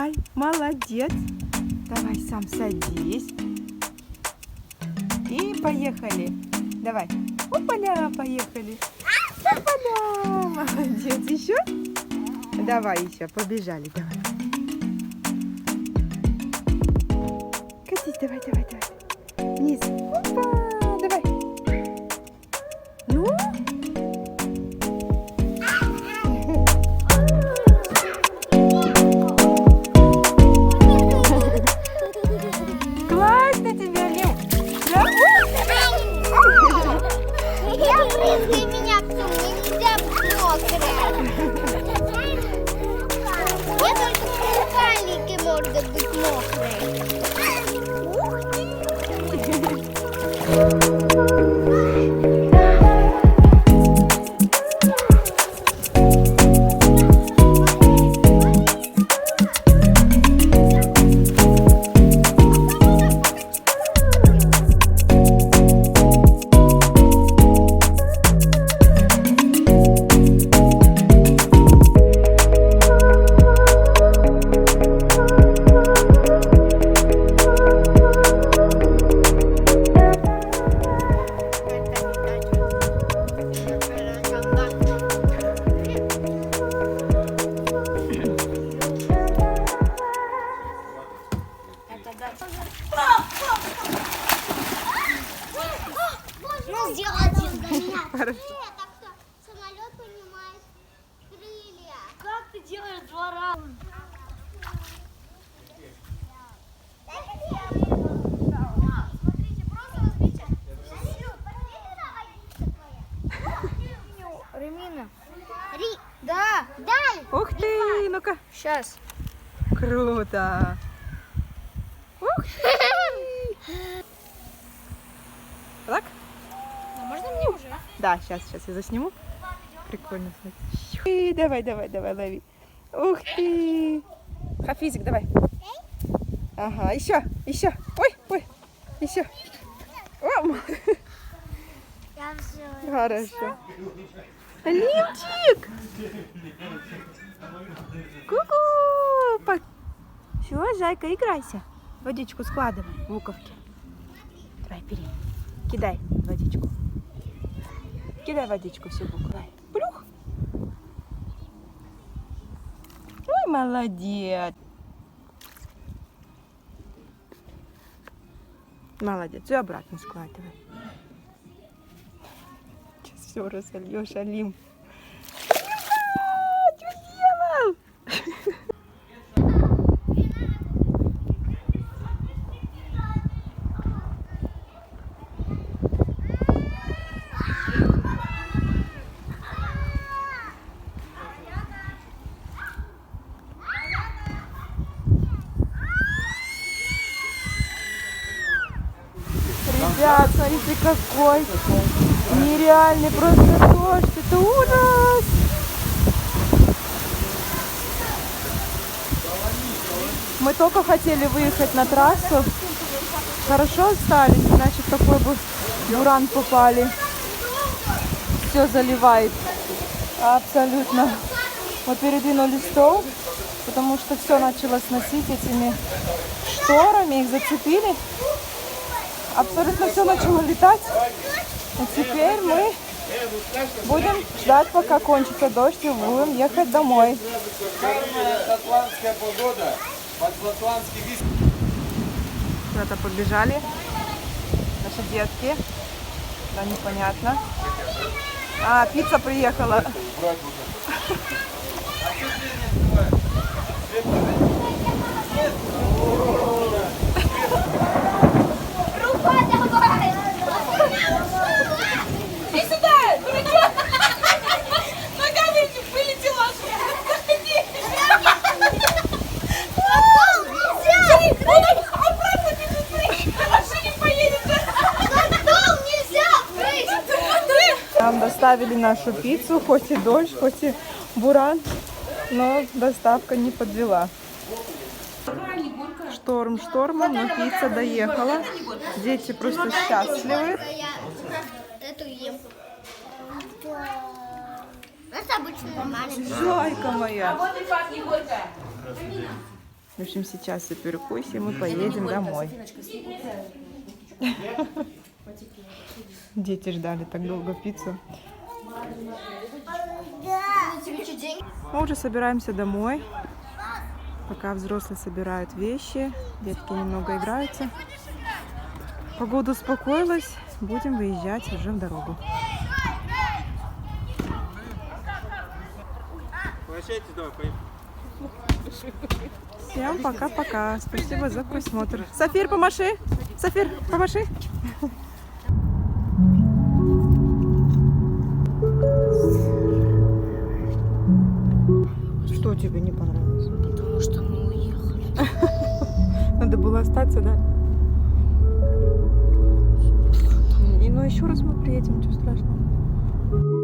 Давай, молодец. Давай сам садись. И поехали. Давай. Опаля, поехали. Опаля, молодец. Еще? Давай еще, побежали. Давай. Катись, давай, давай, давай. Вниз. Опа, давай. Ну? Классно тебе, Лим. Да? Я брызгай меня, мне нельзя быть мокрой. Я только в купальнике можно быть мокрой. Ну, сделай один для меня. Хорошо. Так что самолет поднимает крылья. Как ты делаешь 2 раза? Смотрите, просто возьмите. Ремина. Ри, Да. дай. Ух ты, ну-ка. Сейчас. Круто. Ух ты. Так? А можно мне уже? Да, сейчас я засниму. Прикольно. Смотри. Давай, лови. Ух ты. Хафизик, давай. Ага, еще. Ой, еще. О, Я все. хорошо. Лимчик. Ку-ку. Все, зайка, играйся. Водичку складывай в буковки. Давай, бери. Кидай водичку. Кидай водичку всю букву. Давай. Плюх. Ой, молодец. Молодец. Все обратно складывай. Сейчас все разольешь, Алим. Что сделал? Ребят, смотрите, какой нереальный просто дождь. Это ужас. Мы только хотели выехать на трассу. Хорошо остались, иначе в такой бы буран попали. Все заливает. Абсолютно. Мы передвинули стол, потому что все начало сносить этими шторами. Их зацепили. Абсолютно все начало летать. И теперь мы будем ждать, пока кончится дождь, и будем ехать домой. Самая атлантская погода. Атлантский виск. Куда-то побежали наши детки. Да, непонятно. А, пицца приехала. Иди сюда! Дурачок! Ногами вылетела! Обратно бежит! На машине поедет! Нам доставили нашу пиццу, хоть и дождь, хоть и буран, но доставка не подвела. Шторм штормом, но пицца доехала. Дети просто счастливы. Эту ем. Это обычно нормально. Зайка моя. Вот и факт, Егорка. В общем, сейчас все перекусим и поедем домой. Дети ждали так долго пиццу. Мы уже собираемся домой. Пока взрослые собирают вещи, детки немного играются. Погода успокоилась, будем выезжать уже в дорогу. Прощайтесь, давай, поехали. Всем пока-пока. Спасибо за просмотр. Софир, помаши. Софир, помаши. Что тебе не понравилось? Потому что мы уехали. Надо было остаться, да? И ну еще раз мы приедем, ничего страшного.